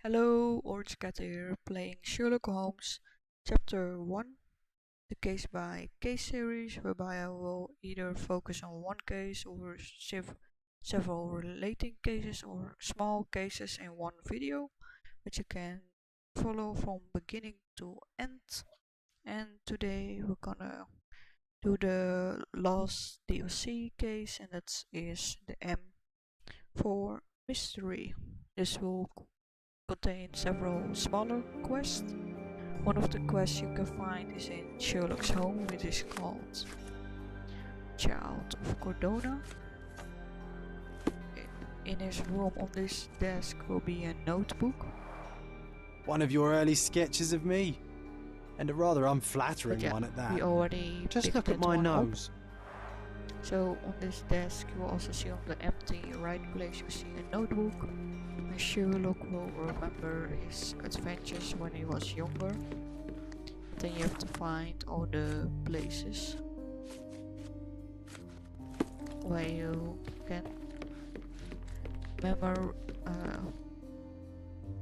Hello, Orange Cat here, playing Sherlock Holmes, Chapter 1, the case by case series, whereby I will either focus on one case or several relating cases or small cases in one video, which you can follow from beginning to end. And today we're gonna do the last DLC case, and that is the M4 mystery. This will contain several smaller quests. One of the quests you can find is in Sherlock's home, which is called Child of Cordona. In his room on this desk will be a notebook. One of your early sketches of me. And a rather unflattering one at that. We already just look at my nose. So on this desk you will also see on the empty right place you see a notebook. And Sherlock will remember his adventures when he was younger. Then you have to find all the places where you can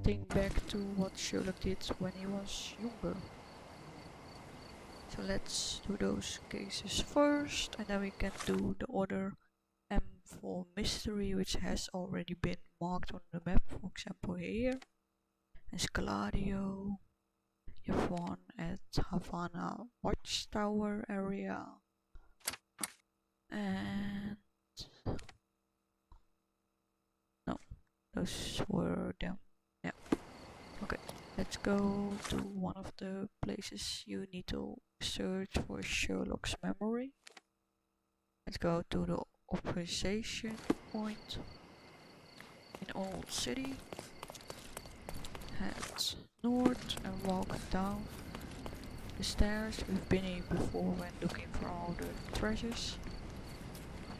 think back to what Sherlock did when he was younger. So let's do those cases first, and then we can do the other M4 mystery, which has already been marked on the map. For example, here Escaladio. You have one at Havana Watchtower area, and no, those were them. Yeah. Okay. Let's go to one of the places you need to search for Sherlock's memory. Let's go to the observation point in Old City. Head north and walk down the stairs. We've been here before when looking for all the treasures.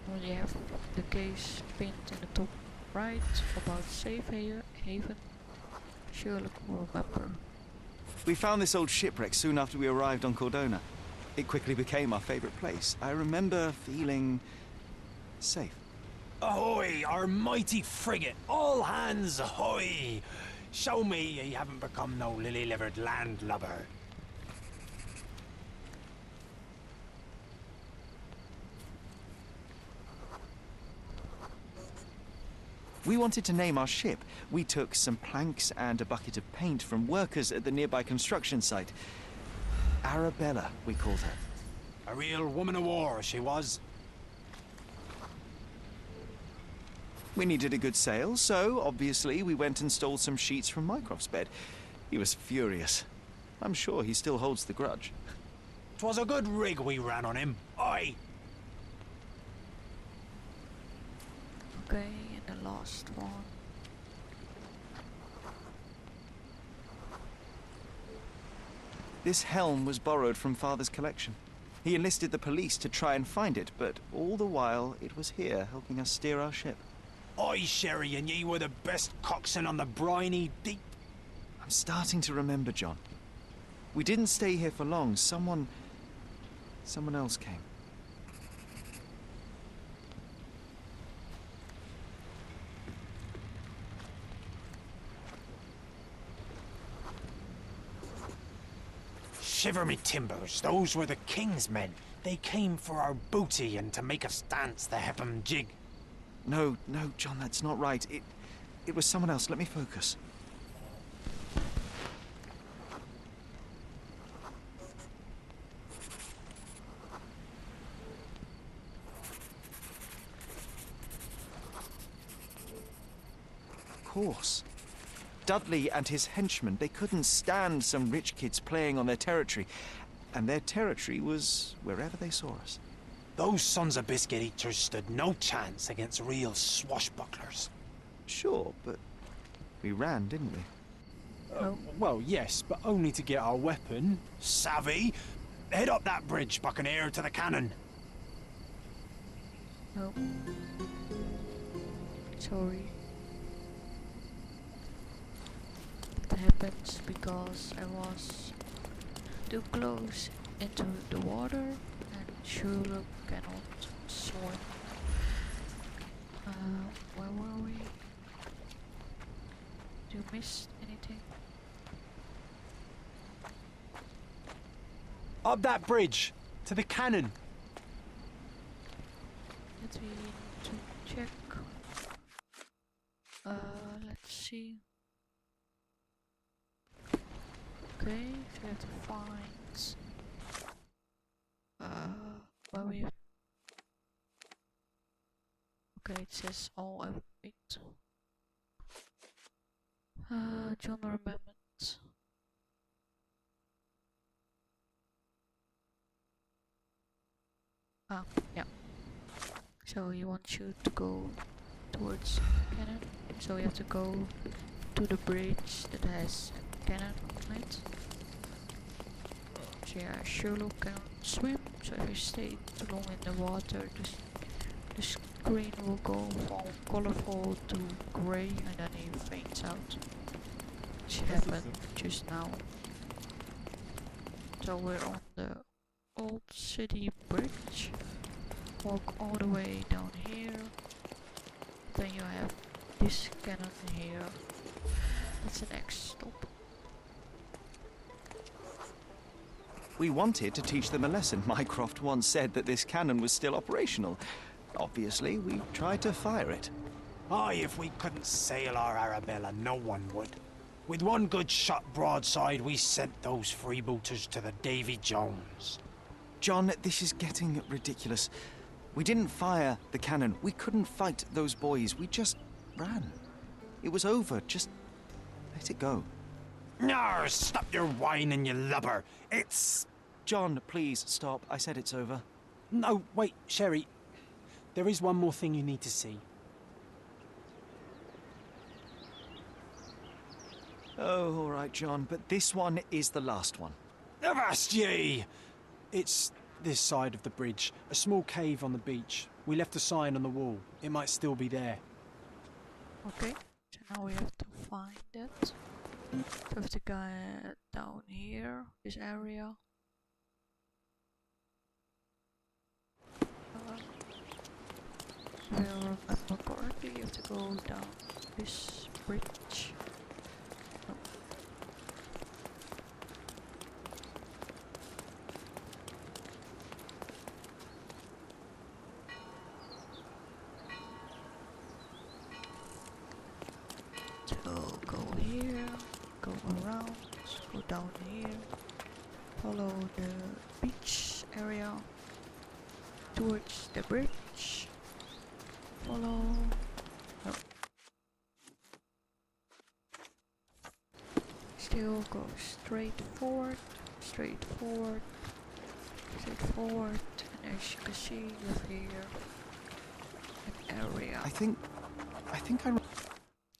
When you have the case pinned in the top right about safe haven, Sherlock will remember. We found this old shipwreck soon after we arrived on Cordona. It quickly became our favorite place. I remember feeling safe. Ahoy, our mighty frigate! All hands ahoy! Show me ye haven't become no lily-livered landlubber. We wanted to name our ship. We took some planks and a bucket of paint from workers at the nearby construction site. Arabella, we called her. A real woman of war, she was. We needed a good sail, so obviously we went and stole some sheets from Mycroft's bed. He was furious. I'm sure he still holds the grudge. 'Twas a good rig we ran on him. Aye. Okay, and the last one. This helm was borrowed from Father's collection. He enlisted the police to try and find it, but all the while it was here helping us steer our ship. Aye, Sherry, and ye were the best coxswain on the briny deep. I'm starting to remember, John. We didn't stay here for long. Someone else came. Shiver me timbers, those were the King's men. They came for our booty and to make us dance the Hepham jig. No, John, that's not right. It was someone else. Let me focus. Of course. Dudley and his henchmen, they couldn't stand some rich kids playing on their territory. And their territory was wherever they saw us. Those sons of biscuit eaters stood no chance against real swashbucklers. Sure, but we ran, didn't we? Well, yes, but only to get our weapon. Savvy? Head up that bridge, Buccaneer, to the cannon. No. Sorry. That happens because I was too close into the water and Sherlock cannot swim. Where were we? Did you miss anything? narrating. Up that bridge! To the cannon! That we need to check. Let's see. Okay, so we have to find where we have. Okay, it says all of it. John remembered. Ah, yeah. So he wants you to go towards cannon. So you have to go to the bridge that has a cannon on it. So yeah, Sherlock can swim. So if you stay too long in the water, the screen will go from colorful to grey and then he faints out. Which happened just now. So we're on the old city bridge. Walk all the way down here. Then you have this cannon here. That's the next stop. We wanted to teach them a lesson. Mycroft once said that this cannon was still operational. Obviously, we tried to fire it. Aye, if we couldn't sail our Arabella, no one would. With one good shot broadside, we sent those freebooters to the Davy Jones. John, this is getting ridiculous. We didn't fire the cannon. We couldn't fight those boys. We just ran. It was over. Just let it go. Nar, stop your whining, you lubber. It's... John, please stop. I said it's over. No, wait, Sherry. There is one more thing you need to see. Oh, all right, John, but this one is the last one. Avast ye! It's this side of the bridge, a small cave on the beach. We left a sign on the wall. It might still be there. Okay, so now we have to find it. So we have to go down here, this area. If I remember correctly, you have to go down this bridge. No. So go here, go around, go down here, follow the beach area towards the bridge. Follow. No. Still go straight forward, straight forward, straight forward, and as you can see, you have here an area. I think I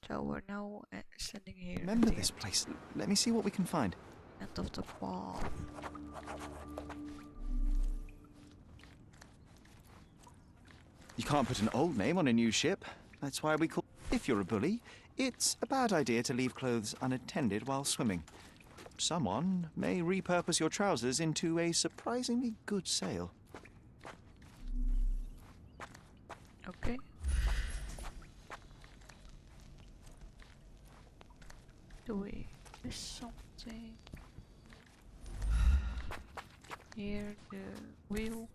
So we're now standing here. remember at the this place. Let me see what we can find. end of the path. You can't put an old name on a new ship. That's why we call... If you're a bully, it's a bad idea to leave clothes unattended while swimming. Someone may repurpose your trousers into a surprisingly good sail. Okay. Do we miss something? Here, the wheel.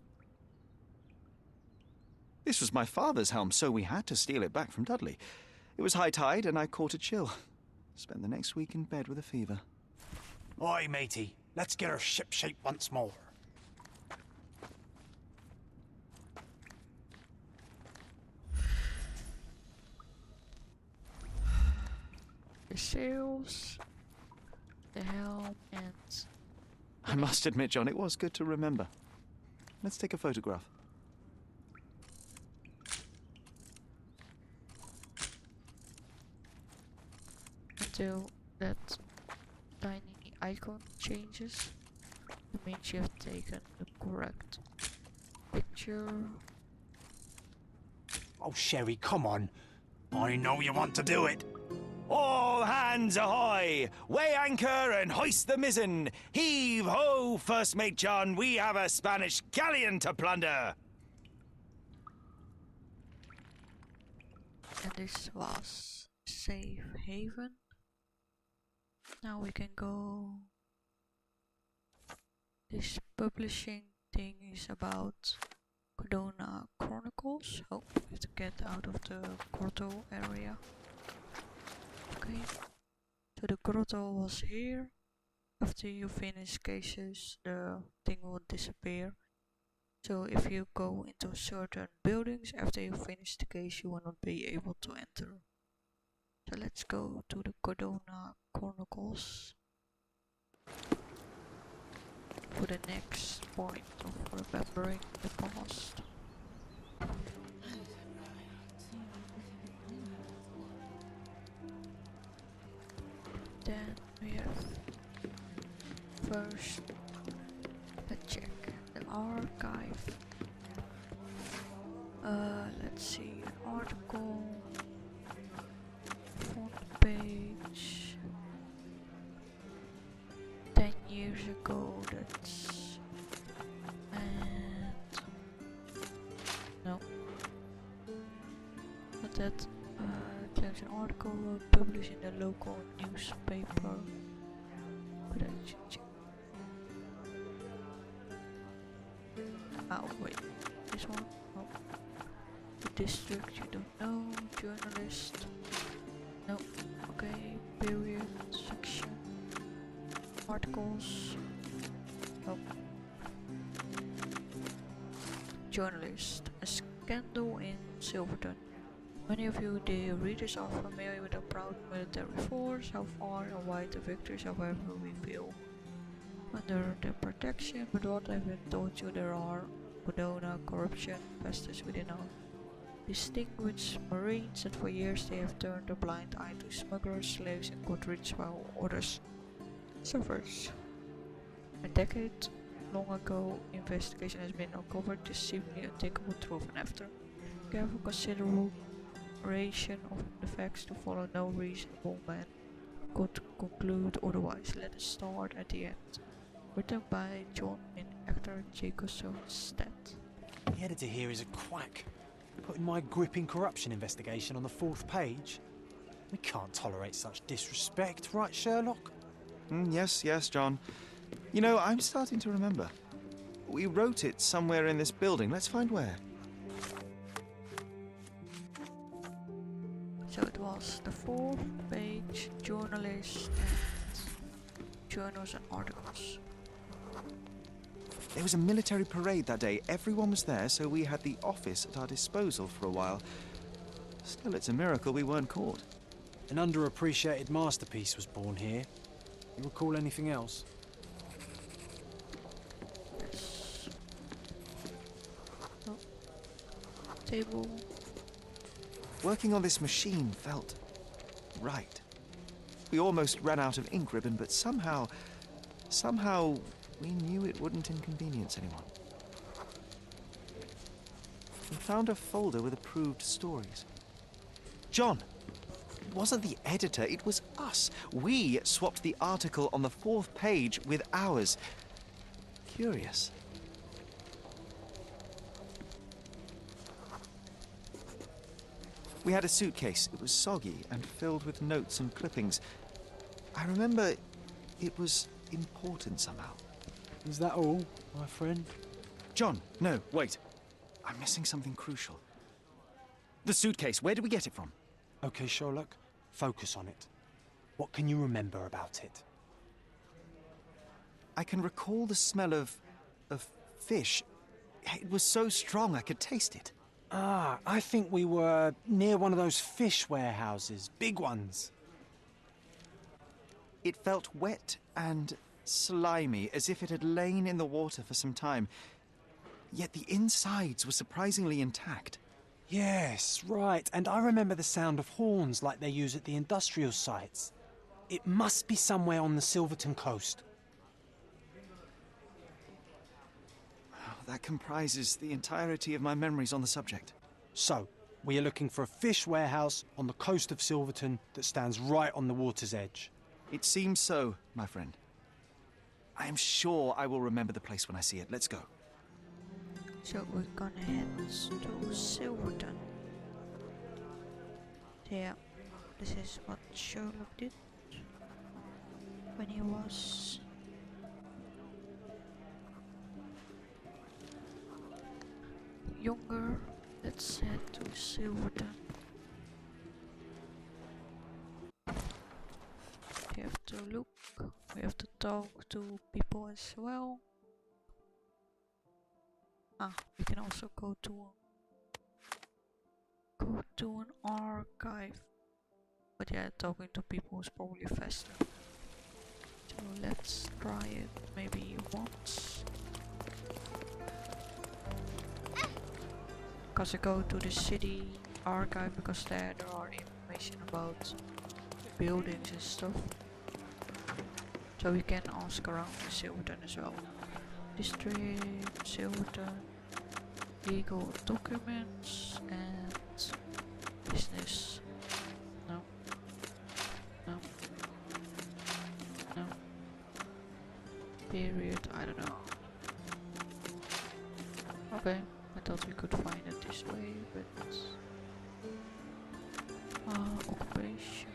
This was my father's helm, so we had to steal it back from Dudley. It was high tide and I caught a chill. Spent the next week in bed with a fever. Oi, matey, let's get her shipshape once more. The sails, the helm, and I must admit, John, it was good to remember. Let's take a photograph. until that tiny icon changes, it means you have taken the correct picture. Oh, Sherry, come on. I know you want to do it. All hands ahoy! Weigh anchor and hoist the mizzen! Heave ho, First Mate John, we have a Spanish galleon to plunder! And this was Safe Haven. Now we can go. This publishing thing is about Cordona Chronicles. Oh, we have to get out of the grotto area. Okay, so the grotto was here. After you finish cases, the thing will disappear. So if you go into certain buildings after you finish the case, you will not be able to enter. So let's go to the Cordona Chronicles for the next point of remembering the past. Then we have first, let's check the archive. Let's see, an article, front page, 10 years ago, that's, and, no, not that, there's an article published in the local newspaper, but I should check. Oh wait, this one? Oh. The district you don't know, journalist, no, okay, period, section, articles, no. Journalist, a scandal in Silverton. Many of you, the readers, are familiar with a proud military force, how far and wide the victories, however, we feel under their protection, but what I've been told you, there are Cordona corruption pastors within our distinguished Marines, and for years they have turned a blind eye to smugglers, slaves, and got rich while others suffers. A decade long ago, investigation has been uncovered this seemingly unthinkable truth, and after careful consideration of the facts to follow, no reasonable man could conclude otherwise. Let us start at the end. Written by Jon in Extor Jacobson's stead. The editor here is a quack, putting my gripping corruption investigation on the 4th page. We can't tolerate such disrespect, right, Sherlock? Yes, John. You know, I'm starting to remember. We wrote it somewhere in this building. Let's find where. So it was the 4th page, journalists and journals and articles. There was a military parade that day. Everyone was there, so we had the office at our disposal for a while. Still, it's a miracle we weren't caught. An underappreciated masterpiece was born here. You recall anything else? Yes. Oh. Table. Working on this machine felt right. We almost ran out of ink ribbon, but somehow we knew it wouldn't inconvenience anyone. We found a folder with approved stories. John, it wasn't the editor, it was us. We swapped the article on the 4th page with ours. Curious. We had a suitcase. It was soggy and filled with notes and clippings. I remember it was important somehow. Is that all, my friend? John, no, wait. I'm missing something crucial. The suitcase, where did we get it from? Okay, Sherlock, focus on it. What can you remember about it? I can recall the smell of fish. It was so strong I could taste it. Ah, I think we were near one of those fish warehouses, big ones. It felt wet and slimy, as if it had lain in the water for some time. Yet the insides were surprisingly intact. Yes, right, and I remember the sound of horns like they use at the industrial sites. It must be somewhere on the Silverton coast. That comprises the entirety of my memories on the subject. So, we are looking for a fish warehouse on the coast of Silverton that stands right on the water's edge. It seems so, my friend. I am sure I will remember the place when I see it. Let's go. So we're gonna head to Silverton. Yeah, this is what Sherlock did. when he was younger. Let's head to Silverton. We have to look, we have to talk to people as well. We can also go to an archive. But yeah, talking to people is probably faster. So let's try it maybe once. Because I go to the city archive because there are information about buildings and stuff. So we can ask around in Silverton as well. District, Silverton, legal documents and business. No. No. No. Period, I don't know. Okay, I thought we could find it this way, but occupation.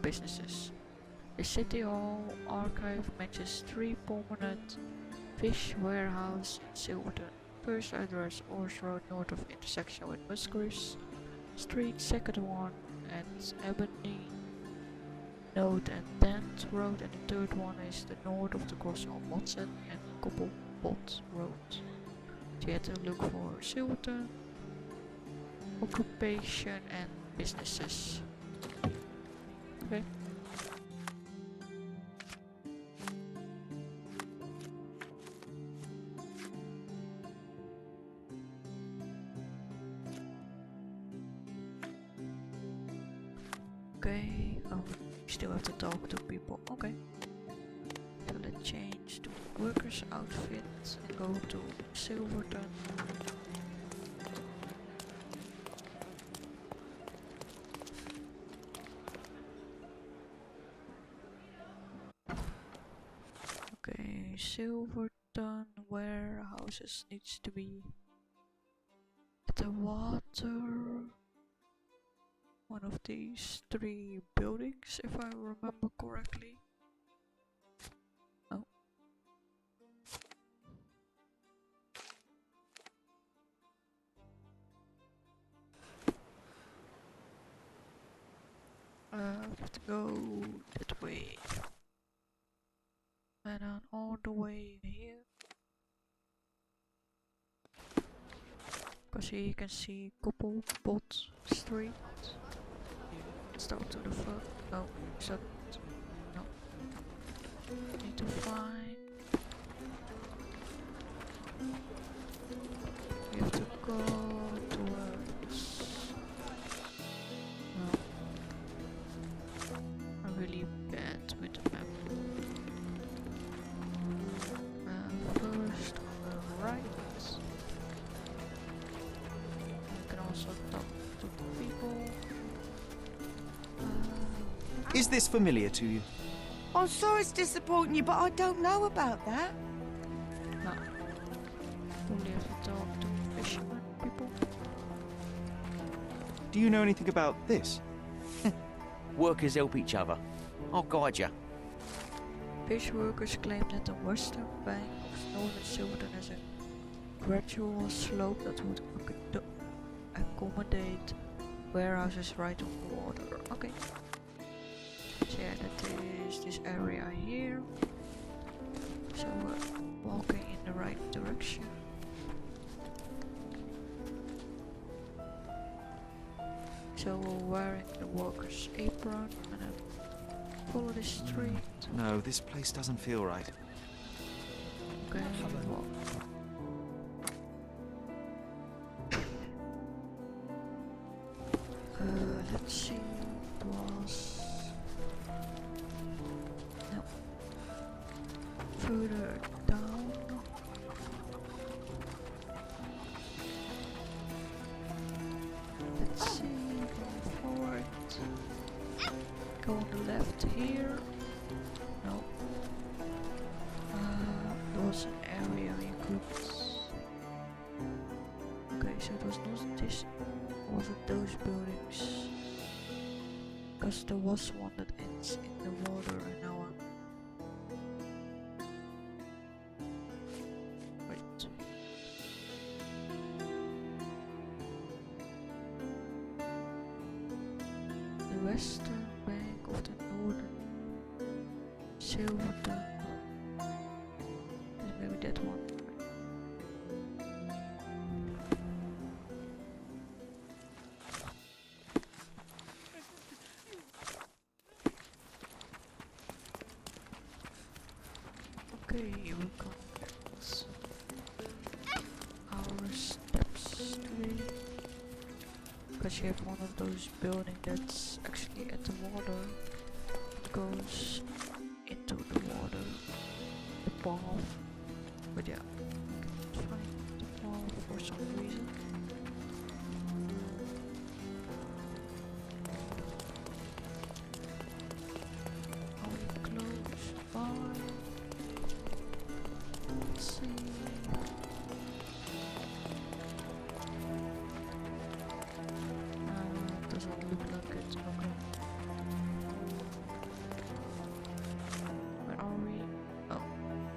Businesses. The City Hall archive matches 3 permanent fish warehouse in Silverton. First address Orse Road north of intersection with Musgraves Street, second one at Ebony Note and 10th Road, and the third one is the north of the crossing of Watson and Cobblebot Road. So you have to look for Silverton, occupation and businesses. Okay. Okay, oh, we still have to talk to people. Okay. So let's change to workers outfit and go to Silverton. Okay, Silverton warehouses needs to be at the water. One of these 3 buildings, if I remember correctly. Oh. I have to go that way. And then all the way here. Because here you can see Cobblebot Street. Let's talk to the front. No, is that... no. Need to find... we have to go towards... no. I'm really bad with the map. First on the right. You can also talk to people. Is this familiar to you? I'm sorry it's disappointing you, but I don't know about that. No. Probably have to talk to fishermen people. Do you know anything about this? Workers help each other. I'll guide you. Fish workers claim that the western bank of northern Silverton has a gradual slope that would accommodate warehouses right on the water. Okay. So yeah, that is this area here. So we're walking in the right direction. So we're wearing the worker's apron and then follow the street. No, this place doesn't feel right. Okay, walk. Let's see. It was no further down. Let's see. Going forward. Go on the left here. No. There was an area you could. Okay, so it was not this. Was it those buildings? because there was one that ends in the water and now wait. The western bank of the northern Silverton. Maybe that one. Okay, here we come. Our steps today. Because you have one of those buildings that's actually at the water. It goes into the water. The path. But yeah, I can't find the path for some reason. Are we close by? Let's see. Doesn't look like it. Okay. Where are we? Oh,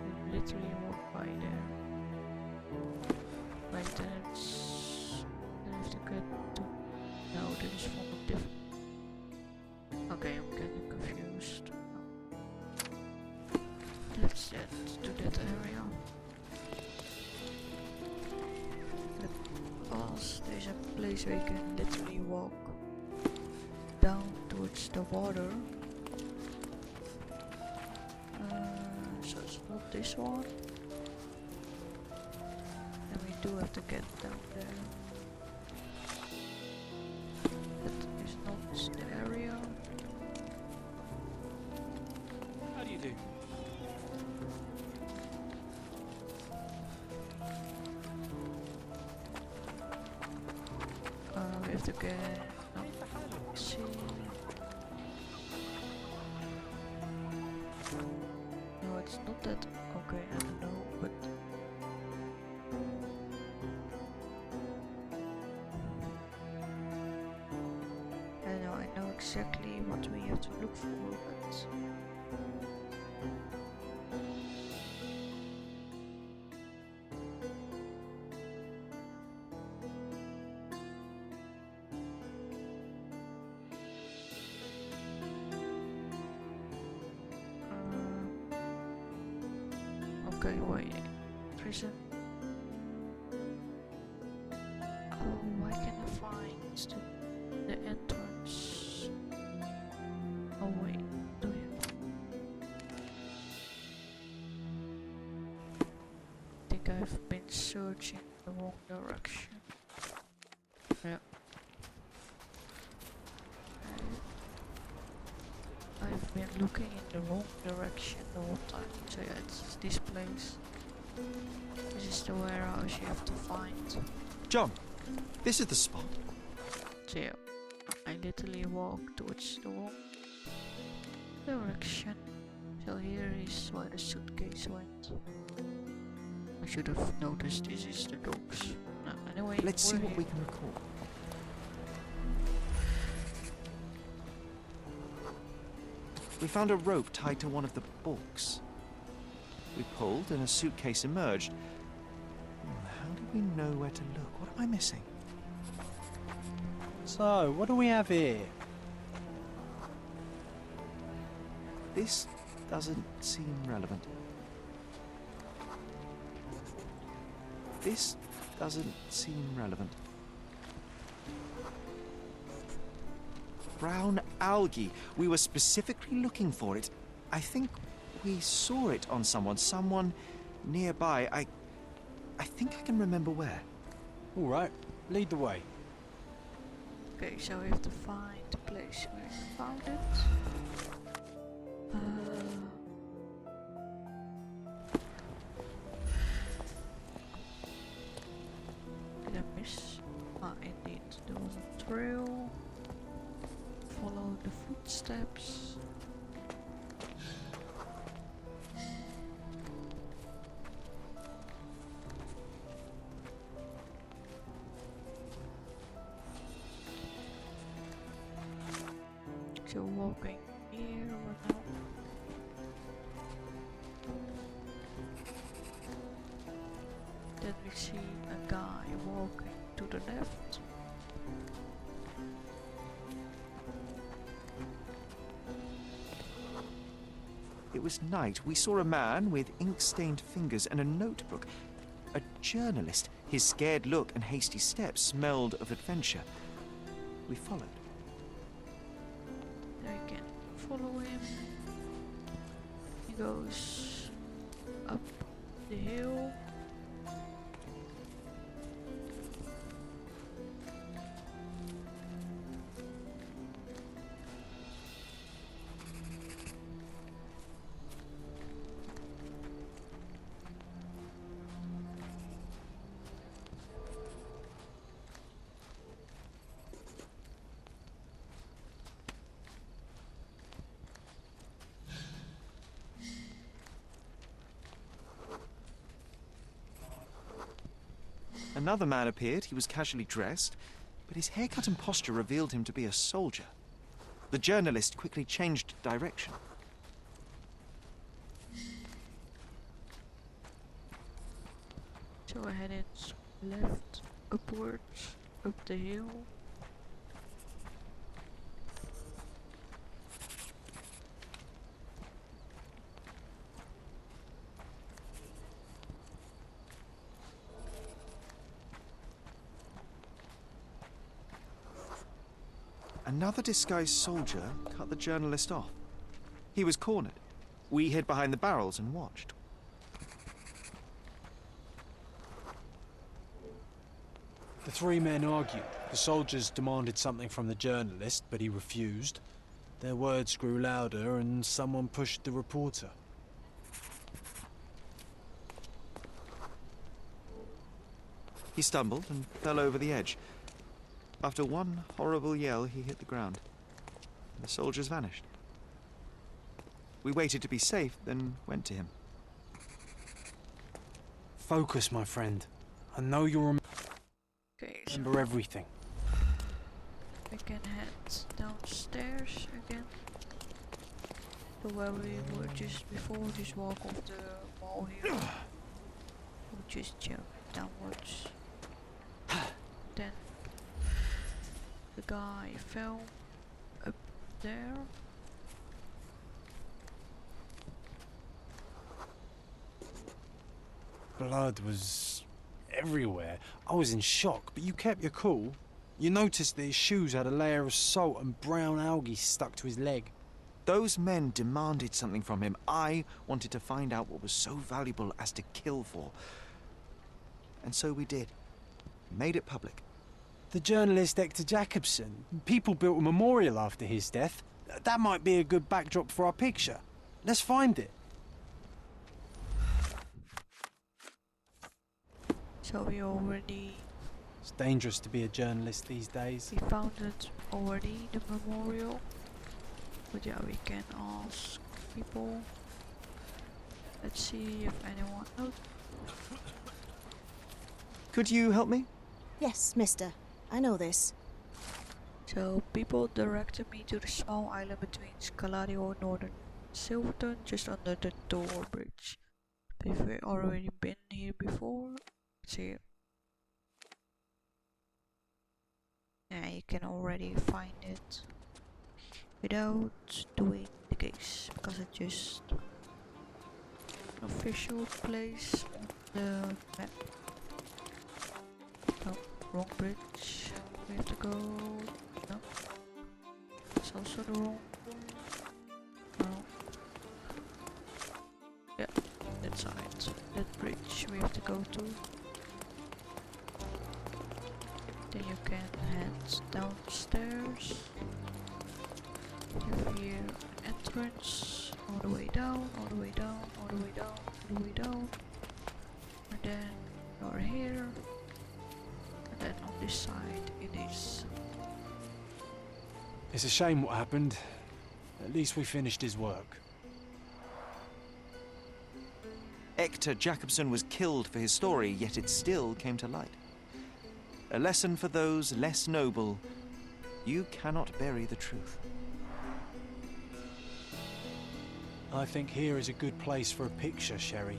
we literally walked by there. Wait, then it's... then I have to get to... no, this is from a different... okay, I'm getting confused. Let's get to that area. Because there's a place where you can literally walk down towards the water. So it's not this one. And we do have to get down there. That is not the area. How do you do? We have to get... see... no, it's not that... okay, I don't know, but... I don't know, I know exactly what we have to look for, but... okay, wait. Prison. Oh, why can't I find the entrance? Oh wait, do you? I think I've been searching the wrong direction. Yeah. I've been looking in the wrong direction the whole time. So yeah, it's this place. This is the warehouse you have to find. John, this is the spot. So yeah, I literally walk towards the wrong direction. So here is where the suitcase went. I should have noticed this is the dogs. No, anyway, Let's see we're what we here. can record. We found a rope tied to one of the books. We pulled and a suitcase emerged. How do we know where to look? What am I missing? So, what do we have here? This doesn't seem relevant. This doesn't seem relevant. Brown algae. We were specifically looking for it. I think we saw it on someone nearby. I think I can remember where. All right, lead the way. Okay, so we have to find the place where we found it. Did I miss? Ah, indeed, there was a trail. Follow the footsteps. So walking here right now. Then we see a guy walking to the left. It was night. We saw a man with ink-stained fingers and a notebook. A journalist. His scared look and hasty steps smelled of adventure. We followed. I can follow him. He goes up the hill. Another man appeared. He was casually dressed, but his haircut and posture revealed him to be a soldier. The journalist quickly changed direction. So I headed left, upwards, up the hill. Another disguised soldier cut the journalist off. He was cornered. We hid behind the barrels and watched. The three men argued. The soldiers demanded something from the journalist, but he refused. Their words grew louder and someone pushed the reporter. He stumbled and fell over the edge. After one horrible yell, he hit the ground. The soldiers vanished. We waited to be safe, then went to him. Focus, my friend. I know you'll Okay, so remember everything. we can head downstairs again. To where we were just before, just walk off the wall here. We'll just jump downwards. Then the guy fell up there. Blood was everywhere. I was in shock, but you kept your cool. You noticed that his shoes had a layer of salt and brown algae stuck to his leg. Those men demanded something from him. I wanted to find out what was so valuable as to kill for. And so we did. Made it public. The journalist Extor Jacobson. People built a memorial after his death. That might be a good backdrop for our picture. Let's find it. So we already It's dangerous to be a journalist these days. found it already, the memorial. But yeah, we can ask people. Let's see if anyone knows. Could you help me? Yes, mister. I know this. So people directed me to the small island between Scalario and Northern Silverton, just under the Door Bridge. But if we've already been here before, it's here. Yeah, you can already find it without doing the case, because it's just an official place on the map. Oh, wrong bridge. We have to go. No. It's also the wrong. No. Yeah, that side. That bridge we have to go to. Then you can head downstairs. You have here an entrance. All the way down, all the way down, all the way down, all the way down. And then you're here. And then on this side it is. It's a shame what happened. At least we finished his work. Extor Jacobson was killed for his story, yet it still came to light. A lesson for those less noble. You cannot bury the truth. I think here is a good place for a picture, Sherry.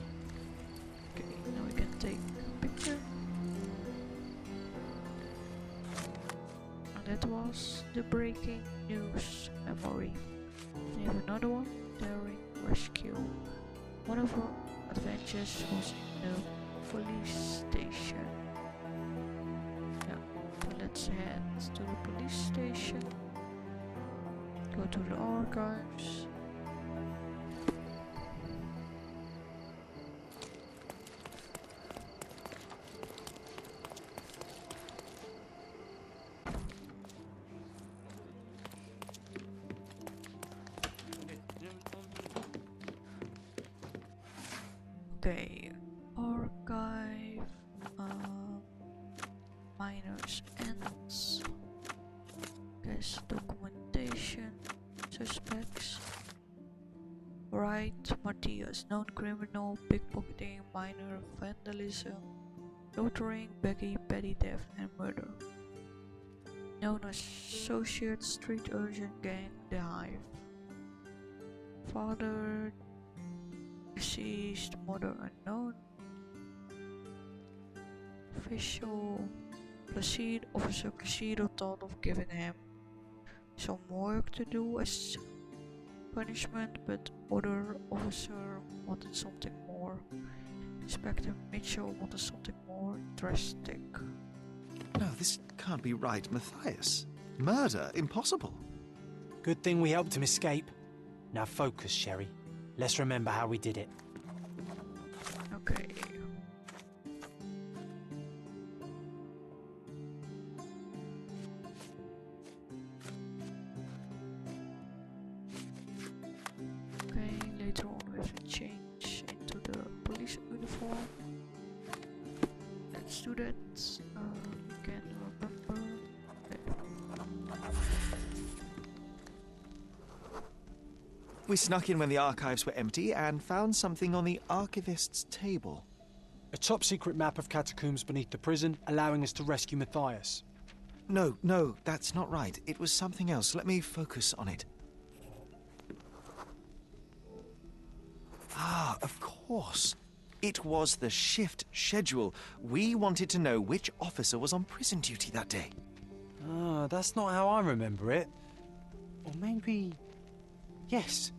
Okay, now we can take a picture. And that was the breaking news memory. We have another one, daring rescue. One of our adventures was in the police station. Yeah, so let's head to the police station. Go to the archives. Okay, archive, minors ends, case documentation, suspects. Wright Matthias, known criminal, pickpocketing, minor vandalism, loitering, begging, petty theft and murder. Known as Associate Street Urchin Gang, The Hive. Father deceased, mother unknown. Official Placide, Officer Placido thought of giving him some work to do as punishment, but other officer wanted something more. Inspector Mitchell wanted something more drastic. No, this can't be right, Matthias. Murder? Impossible. Good thing we helped him escape. Now focus, Sherry. Let's remember how we did it. Okay. Okay, later on we have to change into the police uniform. Let's do that. Can remember. Okay. We snuck in when the archives were empty and found something on the archivist's table. A top-secret map of catacombs beneath the prison, allowing us to rescue Matthias. No, that's not right. It was something else. Let me focus on it. Ah, of course. It was the shift schedule. We wanted to know which officer was on prison duty that day. Ah, that's not how I remember it. Or maybe... Yes.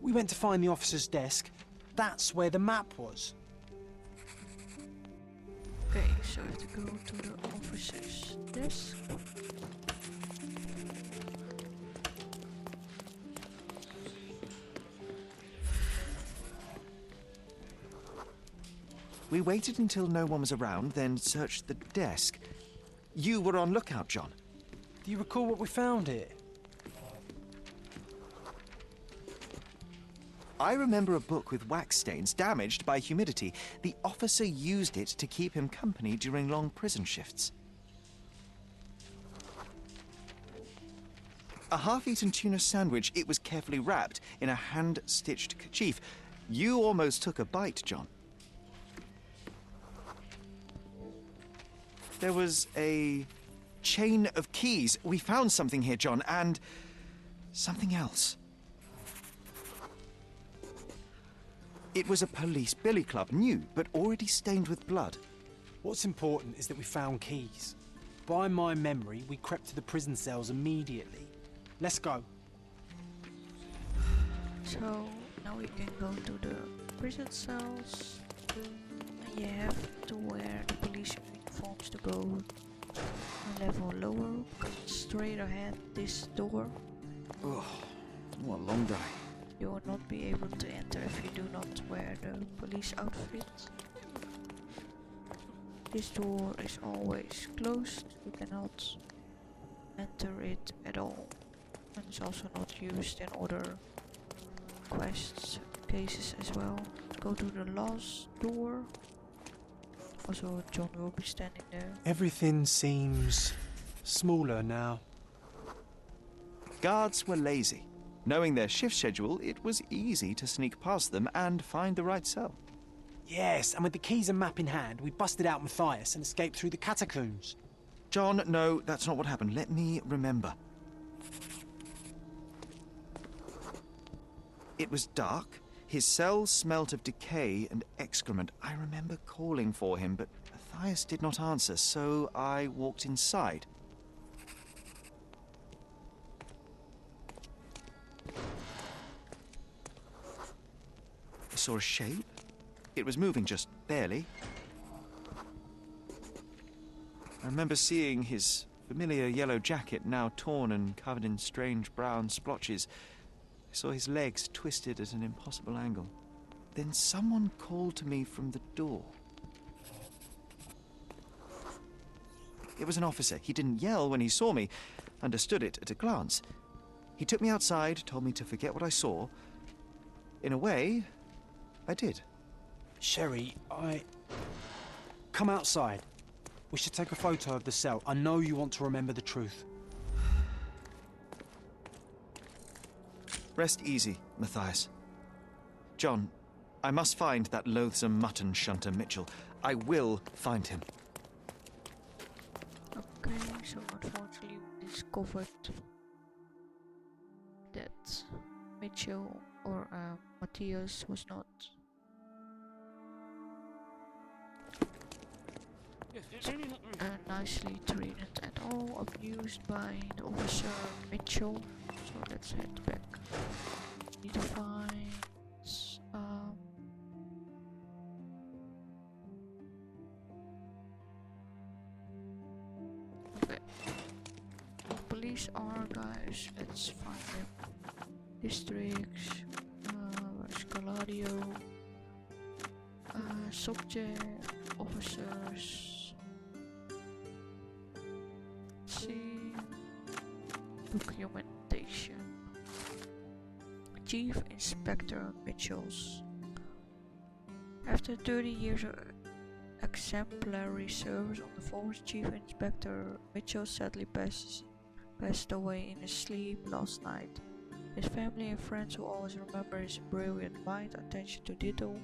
We went to find the officer's desk. That's where the map was. Okay, so we have to go to the officer's desk. We waited until no one was around, then searched the desk. You were on lookout, John. Do you recall what we found here? I remember a book with wax stains damaged by humidity. The officer used it to keep him company during long prison shifts. A half-eaten tuna sandwich. It was carefully wrapped in a hand-stitched kerchief. You almost took a bite, John. There was a chain of keys. We found something here, John, and something else. It was a police billy club, new, but already stained with blood. What's important is that we found keys. By my memory, we crept to the prison cells immediately. Let's go. So now we can go to the prison cells. And you have to wear the police uniforms to go a level lower. Straight ahead this door. Oh, what a long day. You will not be able to enter if you do not wear the police outfit. This door is always closed. You cannot enter it at all. And it's also not used in other quests, cases as well. Go to the last door. Also, John will be standing there. Everything seems smaller now. Guards were lazy. Knowing their shift schedule, it was easy to sneak past them and find the right cell. Yes, and with the keys and map in hand, we busted out Matthias and escaped through the catacombs. John, no, that's not what happened. Let me remember. It was dark. His cell smelt of decay and excrement. I remember calling for him, but Matthias did not answer, so I walked inside. I saw a shape. It was moving just barely. I remember seeing his familiar yellow jacket, now torn and covered in strange brown splotches. I saw his legs twisted at an impossible angle. Then someone called to me from the door. It was an officer. He didn't yell when he saw me. Understood it at a glance. He took me outside, told me to forget what I saw. In a way, I did. Sherry, Come outside. We should take a photo of the cell. I know you want to remember the truth. Rest easy, Matthias. John, I must find that loathsome mutton shunter Mitchell. I will find him. Okay, so unfortunately we discovered that Mitchell or Matthias was not nicely treated at all, abused by the officer Mitchell. So let's head back. Need to find okay. Police archives, let's find them. Districts, where's Gladio? Subject, officers. Let's see. Documentation. Chief Inspector Mitchell's. After 30 years of exemplary service on the force, Chief Inspector Mitchell sadly passed away in his sleep last night. His family and friends will always remember his brilliant mind, attention to detail,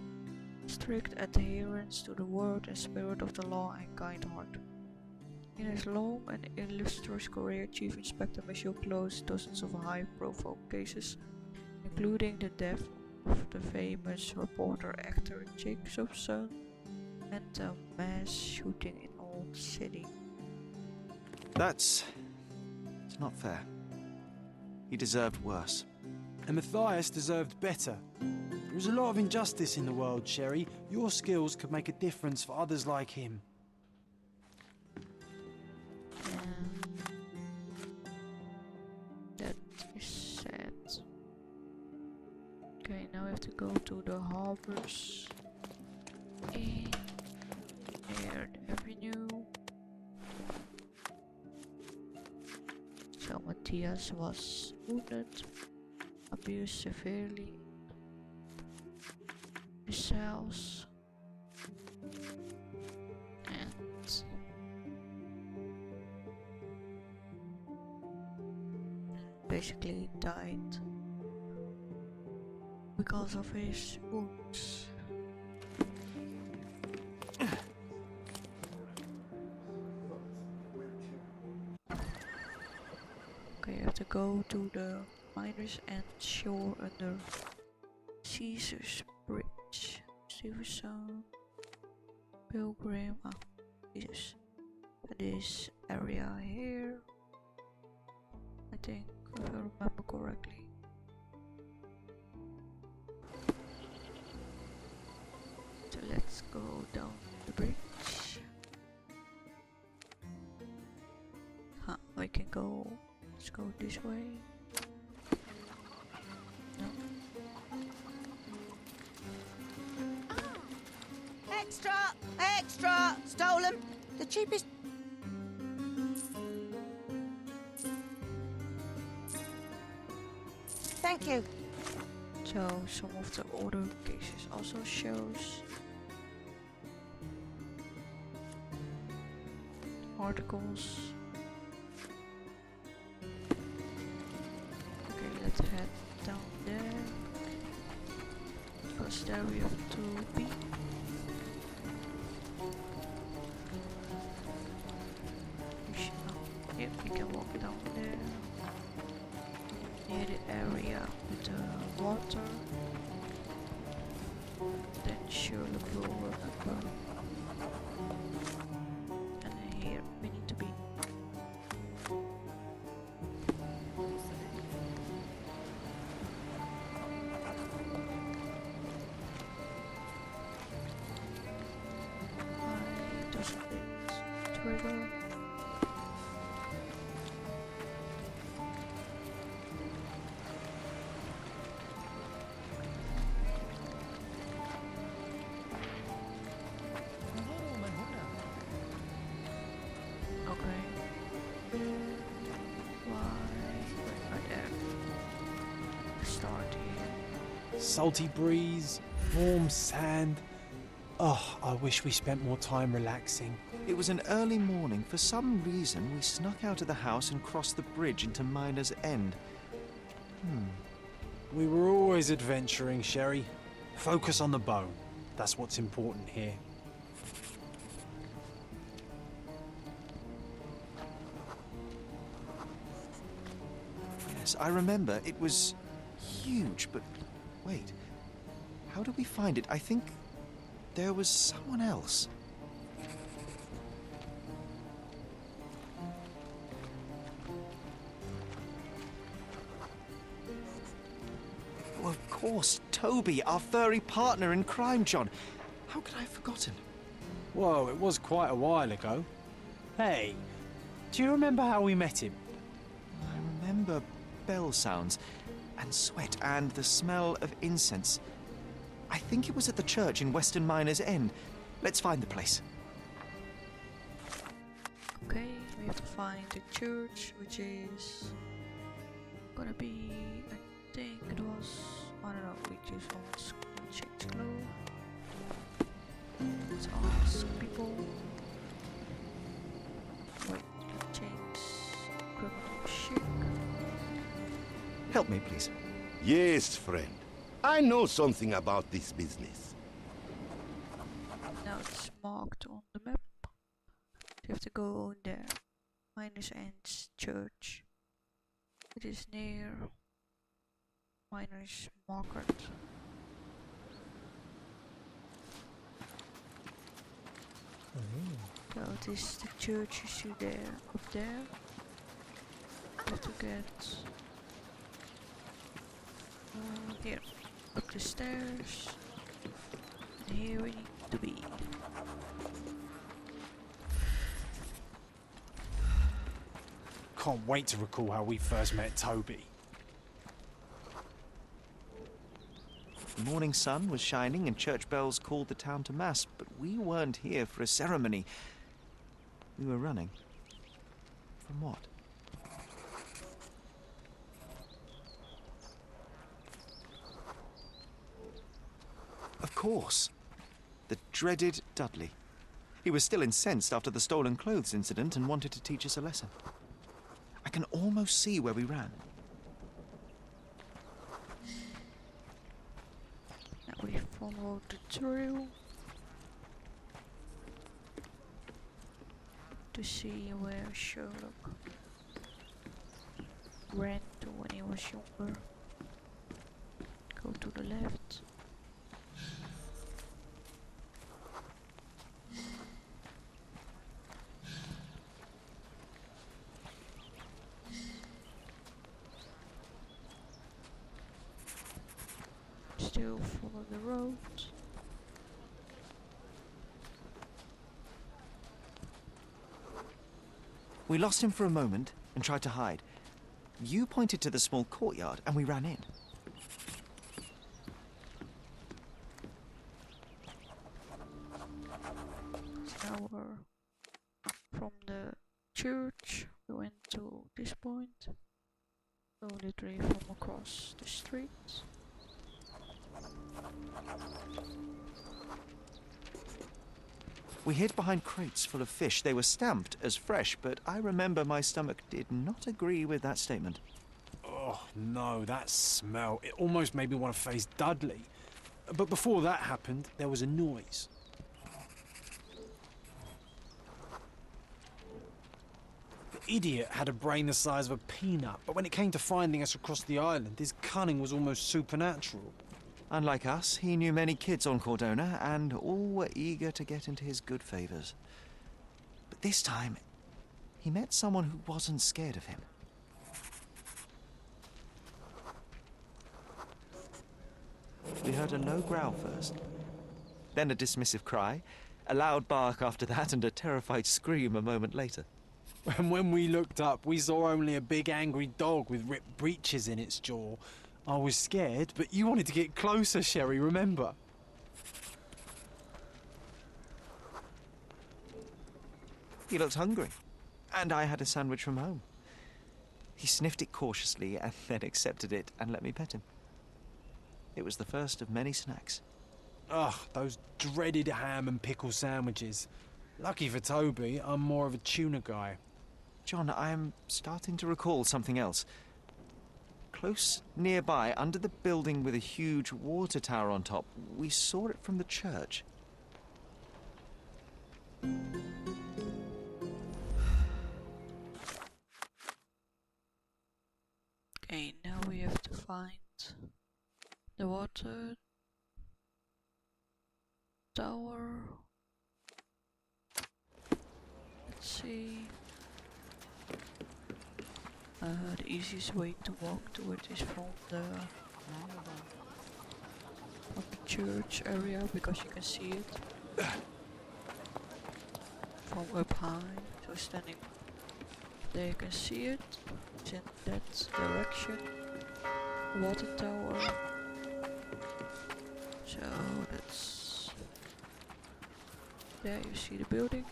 strict adherence to the word and spirit of the law, and kind heart. In his long and illustrious career, Chief Inspector Mitchell closed dozens of high-profile cases, including the death of the famous reporter Extor Jacobson and the mass shooting in Old City. It's not fair. He deserved worse. And Matthias deserved better. There's a lot of injustice in the world, Sherry. Your skills could make a difference for others like him. That is sad. Okay, now we have to go to the harbors in Aird Avenue. So Matthias was wounded, abused severely in his cells, and basically died because of his wounds. Okay, I have to go to the miners and shore under Caesar's Bridge. Silverton, Pilgrim, Jesus. This area here, I think, if I remember correctly. So let's go down the bridge. I can go. Let's go this way. No. Extra! Extra! Stolen! The cheapest. Thank you. So some of the older cases also shows articles. Okay, let's head down there. Because there we have Toby. Yep, we can walk down there. Near the area with the water. Then Sherlock will remember. And here we need to be. I just hit trigger. Salty breeze, warm sand. Oh, I wish we spent more time relaxing. It was an early morning. For some reason, we snuck out of the house and crossed the bridge into Miner's End. We were always adventuring, Sherry. Focus on the bone. That's what's important here. Yes, I remember. It was huge, but wait. How did we find it? I think there was someone else. Oh, of course, Toby, our furry partner in Cream Jon. How could I have forgotten? Whoa, it was quite a while ago. Hey, do you remember how we met him? I remember bell sounds and sweat and the smell of incense. I think it was at the church in Western Miner's End. Let's find the place. Okay, we have to find the church, which is gonna be, I think it was, I don't know, we just ask, change clothes. Let's ask people. Wait, let's change criminal chic. Help me, please. Yes, friend. I know something about this business. Now it's marked on the map. You have to go in there. Miner's End Church. It is near Miner's Market. So this is the church you see there, up there. You have to get here, up the stairs. And here we need to be. Can't wait to recall how we first met Toby. The morning sun was shining and church bells called the town to mass, but we weren't here for a ceremony. We were running. From what? Of course. The dreaded Dudley. He was still incensed after the stolen clothes incident and wanted to teach us a lesson. I can almost see where we ran. Now we follow the trail to see where Sherlock ran to when he was younger. Go to the left. Still follow the road. We lost him for a moment and tried to hide. You pointed to the small courtyard and we ran in. Now we're from the church. We went to this point. So literally from across the street. We hid behind crates full of fish. They were stamped as fresh, but I remember my stomach did not agree with that statement. Oh no, that smell. It almost made me want to face Dudley. But before that happened, there was a noise. idiot had a brain the size of a peanut, but when it came to finding us across the island, his cunning was almost supernatural. Unlike us, he knew many kids on Cordona, and all were eager to get into his good favors. But this time, he met someone who wasn't scared of him. We heard a low growl first, then a dismissive cry, a loud bark after that, and a terrified scream a moment later. And when we looked up, we saw only a big angry dog with ripped breeches in its jaw. I was scared, but you wanted to get closer, Sherry, remember? He looked hungry, and I had a sandwich from home. He sniffed it cautiously and then accepted it and let me pet him. It was the first of many snacks. Ugh, those dreaded ham and pickle sandwiches. Lucky for Toby, I'm more of a tuna guy. John, I am starting to recall something else. Close nearby, under the building with a huge water tower on top, we saw it from the church. Okay, now we have to find the water tower. Let's see. The easiest way to walk to it is from the church area, because you can see it from up high. So standing there you can see it. It's in that direction. Water tower. So that's there. You see the building.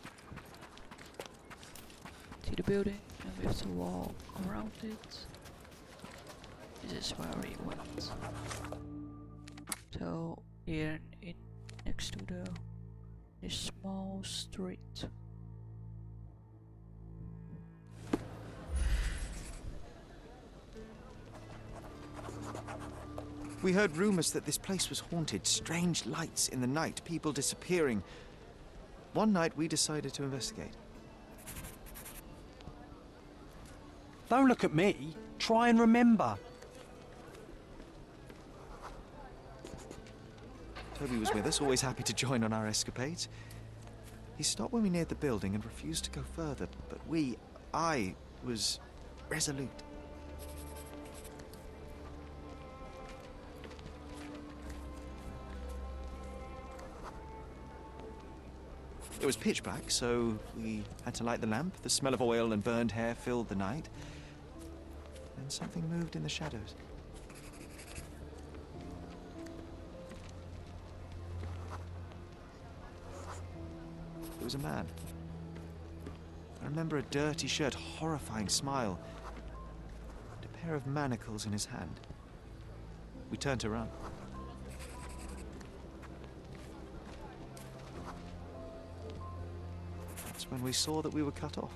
See the building, and we have to walk around it. This is where we went. So here in next to this small street. We heard rumors that this place was haunted, strange lights in the night, people disappearing. One night we decided to investigate. Don't look at me. Try and remember. Toby was with us, always happy to join on our escapades. He stopped when we neared the building and refused to go further, but I was resolute. It was pitch black, so we had to light the lamp. The smell of oil and burned hair filled the night. Then something moved in the shadows. It was a man. I remember a dirty shirt, horrifying smile, and a pair of manacles in his hand. We turned to run. That's when we saw that we were cut off.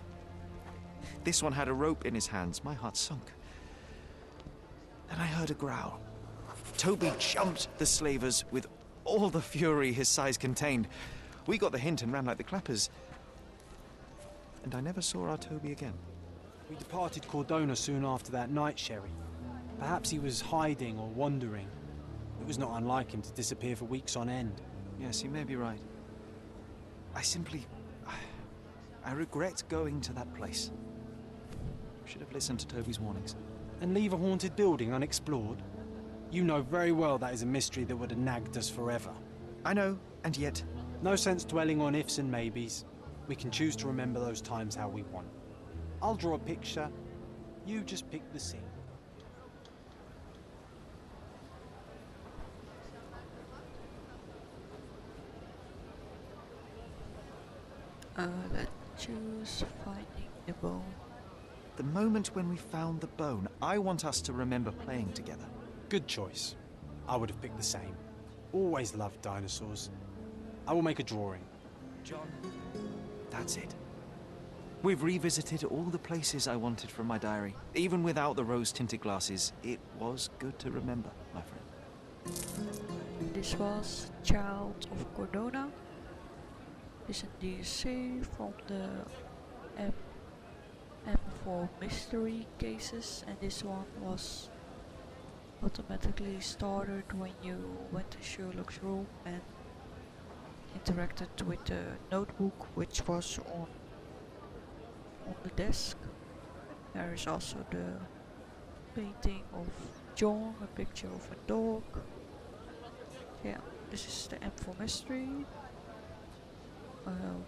This one had a rope in his hands. My heart sunk. Then I heard a growl. Toby jumped the slavers with all the fury his size contained. We got the hint and ran like the clappers. And I never saw our Toby again. We departed Cordona soon after that night, Sherry. Perhaps he was hiding or wandering. It was not unlike him to disappear for weeks on end. Yes, you may be right. I regret going to that place. Should have listened to Toby's warnings. And leave a haunted building unexplored? You know very well that is a mystery that would have nagged us forever. I know, and yet... No sense dwelling on ifs and maybes. We can choose to remember those times how we want. I'll draw a picture. You just pick the scene. Let's choose finding the bone. The moment when we found the bone, I want us to remember playing together. Good choice. I would have picked the same. Always loved dinosaurs. I will make a drawing. John, that's it. We've revisited all the places I wanted from my diary. Even without the rose-tinted glasses, it was good to remember, my friend. This was Child of Cordona. This is a DLC from the for mystery cases, and this one was automatically started when you went to Sherlock's room and interacted with the notebook which was on the desk. There is also the painting of Jon, a picture of a dog. Yeah, this is the M for mystery.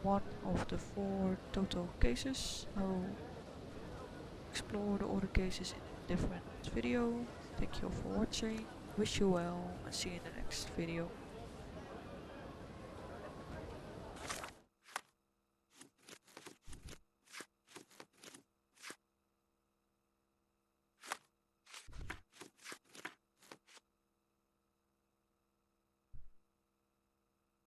One of the 4 total cases. I'll explore the other cases in a different video. Thank you for watching, wish you well, and see you in the next video.